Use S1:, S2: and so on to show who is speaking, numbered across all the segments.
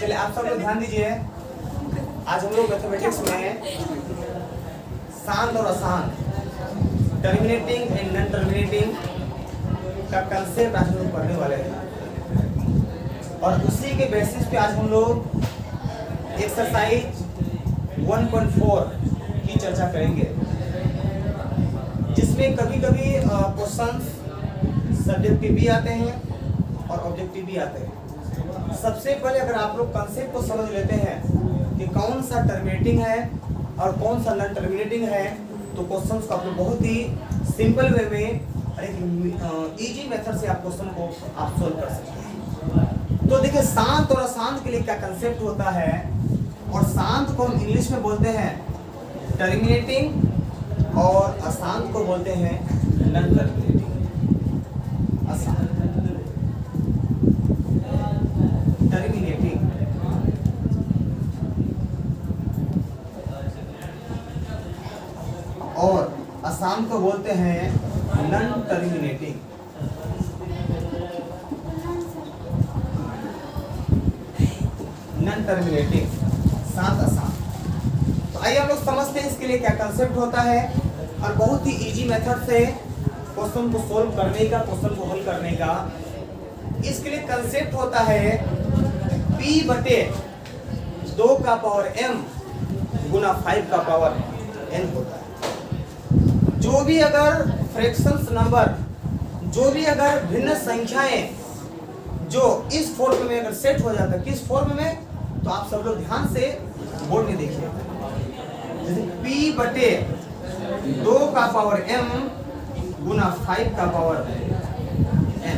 S1: चलिए आप सब लोग ध्यान दीजिए। आज हम लोग मैथमेटिक्स में शांत और अशांत, टर्मिनेटिंग एंड नॉन टर्मिनेटिंग का कंसेप्ट आज हम लोग पढ़ने वाले हैं, और उसी के बेसिस पे आज हम लोग एक्सरसाइज 1.4 की चर्चा करेंगे, जिसमें कभी कभी क्वेश्चंस सब्जेक्टिव भी आते हैं और ऑब्जेक्टिव भी आते हैं। सबसे पहले अगर आप लोग कंसेप्ट को समझ लेते हैं कि कौन सा टर्मिनेटिंग है और कौन सा नॉन टर्मिनेटिंग है, तो क्वेश्चंस को आप लोग बहुत ही सिंपल वे में और एक इजी मेथड से आप क्वेश्चन को आप सोल्व कर सकते हैं। तो देखिए, शांत और अशांत के लिए क्या कंसेप्ट होता है, और शांत को हम इंग्लिश में बोलते हैं टर्मिनेटिंग और अशांत को बोलते हैं नॉन टर्मिनेटिंग। अशांत टर्मिनेटिंग और अशांत को बोलते हैं नॉन टर्मिनेटिंग। नॉन टर्मिनेटिंग, शांत अशांत। तो आइए हम लोग समझते हैं इसके लिए क्या कंसेप्ट होता है, और बहुत ही इजी मेथड से क्वेश्चन को सोल्व करने का, क्वेश्चन को हल करने का। इसके लिए कंसेप्ट होता है P बटे 2 का पावर m गुना 5 का पावर n होता है। जो भी अगर फ्रैक्शंस नंबर, जो भी अगर भिन्न संख्याएं जो इस फॉर्म में अगर सेट हो जाता है, किस फॉर्म में, तो आप सब लोग ध्यान से बोर्ड में देखिए। जैसे P बटे 2 का पावर m गुना 5 का पावर n,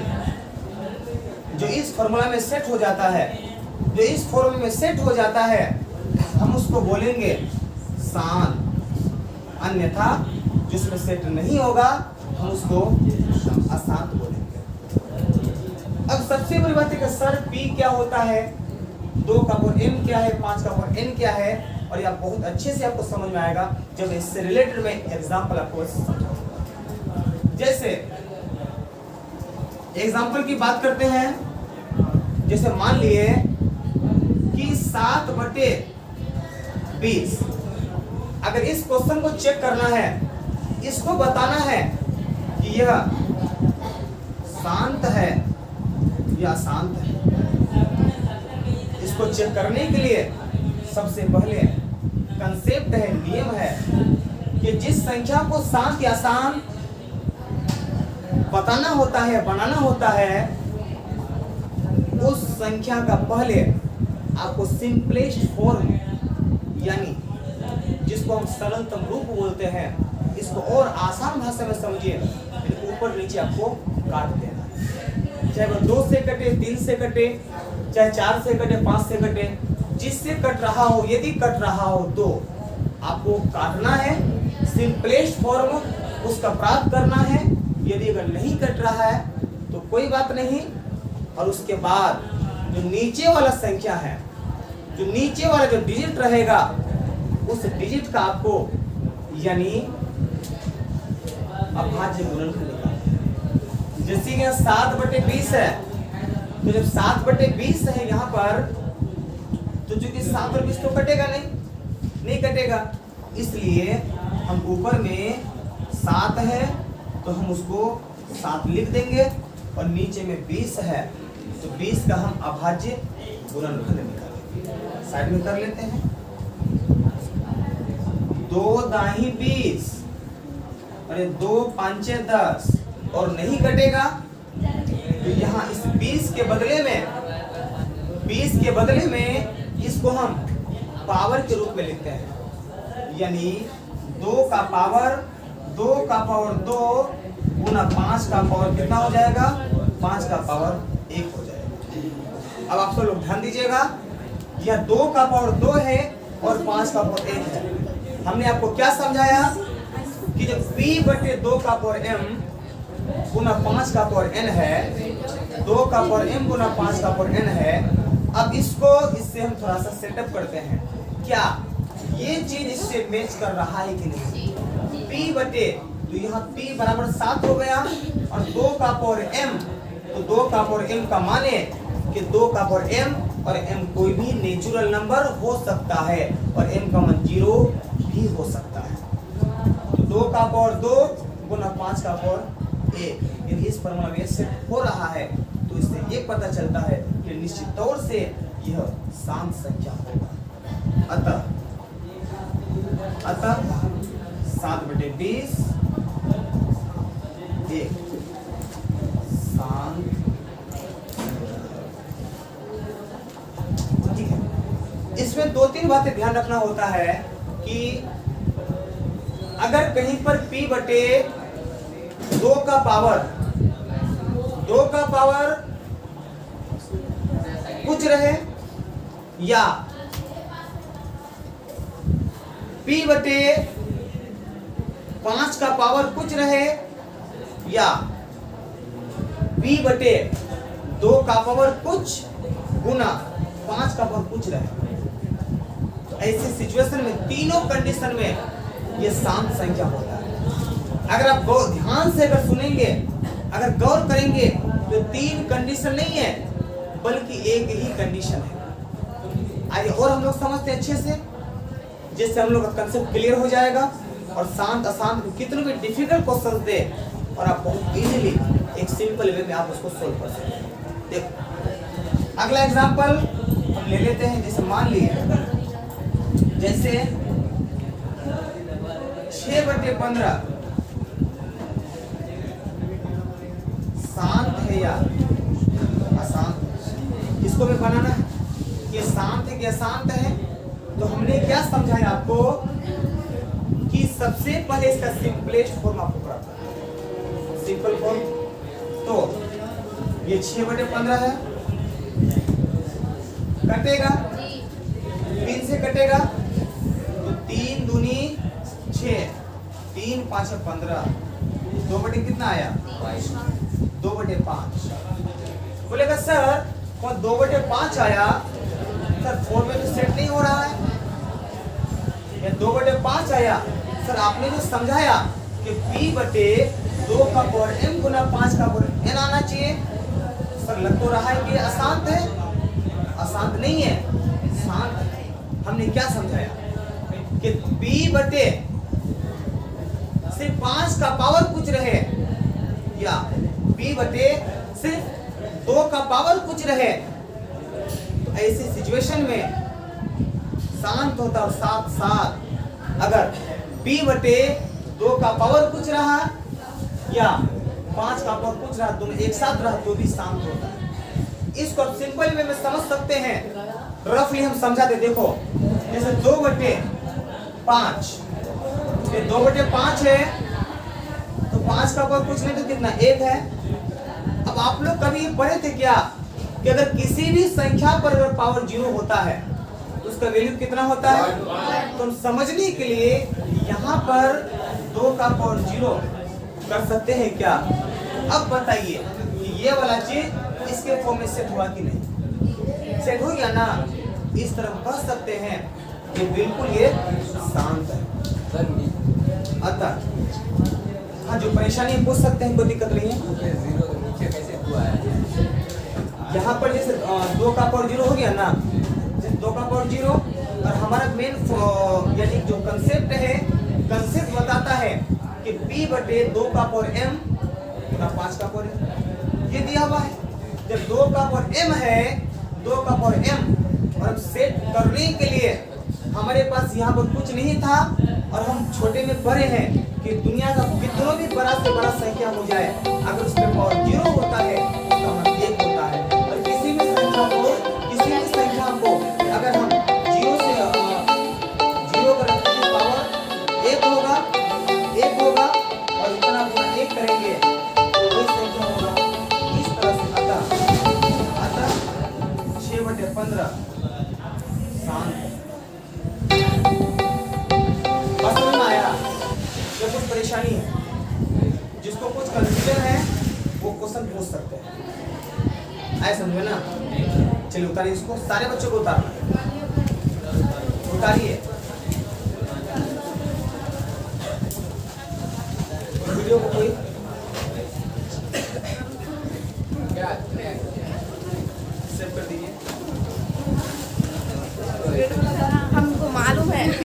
S1: जो इस फॉर्मूला में सेट हो जाता है, जो इस फॉर्म में सेट हो जाता है, हम उसको बोलेंगे शांत। अन्यथा जिसमें सेट नहीं होगा हम उसको अशांत बोलेंगे। अब सबसे बड़ी बात है कि सर P क्या होता है, 2 का पावर m क्या है, 5 का पावर n क्या है, और ये बहुत अच्छे से आपको समझ में आएगा जब इससे रिलेटेड में एग्जाम्पल आपको समझाऊंगा। जैसे एग्जाम्पल की बात करते हैं, जैसे मान लिए कि 7 बटे 20। अगर इस क्वेश्चन को चेक करना है, इसको बताना है कि यह शांत है या अशांत है, इसको चेक करने के लिए सबसे पहले कंसेप्ट है, नियम है कि जिस संख्या को शांत या अशांत बताना होता है, बनाना होता है, उस संख्या का पहले आपको सिंपलेस्ट फॉर्म, यानी जिसको हम सरलतम रूप बोलते हैं, इसको और आसान भाषा में समझिए, ऊपर नीचे आपको काट देना है। चाहे वो 2 से कटे, 3 से कटे, चाहे 4 से कटे, 5 से कटे, जिससे कट रहा हो, यदि कट रहा हो तो आपको काटना है, सिंपलेस्ट फॉर्म उसका प्राप्त करना है। यदि अगर नहीं कट रहा है तो कोई बात नहीं, और उसके बाद जो नीचे वाला संख्या है, जो नीचे वाला जो डिजिट रहेगा, उस डिजिट का आपको यानी अभाज्य गुणनखंड निकालना। जैसे कि 7 बटे 20 है, तो जब 7 बटे 20 है यहाँ पर, तो चूंकि 7 और 20 तो कटेगा नहीं कटेगा, इसलिए हम ऊपर में 7 है तो हम उसको 7 लिख देंगे, और नीचे में 20 है तो 20 का हम अभाज्य गुणनखंड निकालेंगे। साइड में कर लेते हैं। 2 दाही 20, अरे 2 पंचे 10, और नहीं कटेगा तो यहाँ इस 20 के बदले में इसको हम पावर के रूप में लिखते हैं, यानी 2 का पावर 2 गुना 5 का पावर कितना हो जाएगा, 5 का पावर 1 हो जाएगा। अब आप सब लोग ध्यान दीजिएगा, यह 2 का पावर 2 है और 5 का पावर 1 है। हमने आपको क्या समझाया कि जब P बटे 2 का पावर m गुना 5 का पावर n है, 2 का पावर m गुना 5 का पावर n है। अब इससे हम थोड़ा सा सेटअप करते हैं, क्या ये चीज इससे मैच कर रहा है कि नहीं। P बटे, तो यहाँ P बराबर 7 हो गया, और 2 का पावर m, तो 2 का पावर m का माने कि 2 का पावर m और m कोई भी नेचुरल नंबर हो सकता है और m का मान 0 भी हो सकता है। तो 2 का पावर 2 गुना 5 का पावर 1, यदि इस फॉर्मूला में सेट हो रहा है तो इससे ये पता चलता है कि निश्चित तौर से यह शांत संख्या होगा। अतः 7/20 एक शांत। ठीक है, इसमें 2-3 बातें ध्यान रखना होता है कि अगर कहीं पर p/2 का पावर कुछ रहे या p/5 का पावर कुछ रहे या p/2 का पावर कुछ गुना 5 का पावर कुछ रहे, तो ऐसी सिचुएशन में तीनों कंडीशन में ये शांत संख्या होता है। अगर आप ध्यान से अगर सुनेंगे, अगर गौर करेंगे तो 3 कंडीशन नहीं है बल्कि एक ही कंडीशन है। आइए और हम लोग समझते हैं अच्छे से, जिससे हम लोग का कंसेप्ट क्लियर हो जाएगा और शांत अशांत कितने भी डिफिकल्ट क्वेश्चन दे और आप बहुत इजीली एक सिंपल वे में आप उसको सोल्व कर सकते हैं। देखो अगला एग्जांपल हम ले लेते हैं। जैसे मान लिए जैसे 6/15 शांत है या अशांत, इसको भी बनाना है कि शांत है कि अशांत है। तो हमने क्या समझाया आपको कि सबसे पहले इसका सिंपलेस्ट फॉर्म आपको प्राप्त करना है, सिंपल फॉर्म। तो ये 6/15 है, कटेगा 3 से कटेगा तो 3 दूनी 6, 3 5 15, 2 बटे कितना आया 2/5। बोलेगा सर 2/5 आया सर, 4 में तो सेट नहीं हो रहा है। 2/5 आया सर, आपने जो समझाया कि p/2 का पावर m गुना 5 का पावर n आना चाहिए सर, लग तो रहा है कि अशांत है। अशांत नहीं है, शांत है। हमने क्या समझाया कि सिर्फ 5 का पावर कुछ रहे या सिर्फ 2 का पावर कुछ रहे, तो ऐसी सिचुएशन में शांत होता और साथ साथ अगर p/2 का पावर कुछ रहा या 5 का पावर कुछ रहा, दोनों एक साथ रहा तो भी शांत होता है। इसको आप सिंपल वे में समझ सकते हैं, रफली हम समझाते। देखो जैसे 2/5, ये 2/5 है तो 5 का पावर कुछ नहीं तो कितना 1 है। अब आप लोग कभी पढ़े थे क्या कि अगर किसी भी संख्या पर अगर पावर 0 होता है तो उसका वैल्यू कितना होता है? तो हम समझने के लिए यहाँ पर 2 का पावर 0 कर सकते हैं क्या? अब बताइए कि ये वाला चीज इसके फॉर्म में सेट हुआ कि नहीं? सेट हो गया ना? इस तरह कह सकते हैं कि बिल्कुल ये शांत है। अतः हाँ, जो परेशानी पूछ सकते हैं, कोई दिक्कत नहीं है। यहाँ पर जैसे 2 का पावर 0 हो गया ना, 2 का पावर 0 और हमारा मेन यानी जो कंसेप्ट है, कंसेप्ट बताता है कि p/2 का पावर m गुना 5 का पावर m, ये दिया हुआ है। जब 2 का पावर m है, 2 का पावर m, और हम सेट करने के लिए हमारे पास यहाँ पर कुछ नहीं था और हम छोटे में बड़े हैं कि दुनिया का कितना भी बड़ा से बड़ा संख्या हो जाए, अगर उसमें पावर 0 होता है तो हमारा 1 होता है। और किसी भी संख्या को अगर हम 0 से 0 कर रखते हैं, पावर 1 होगा और इतना गुना 1 करेंगे तो वही संख्या होगा। इस तरह से अतः 6/15 शांत। कुछ परेशानी है, जिसको कुछ कंफ्यूजन है वो क्वेश्चन पूछ सकते हैं, आए समझे ना? चलिए उतारिए इसको, सारे बच्चों को उतारना, उतारिए। वीडियो को कोई सेव कर दीजिए।
S2: तो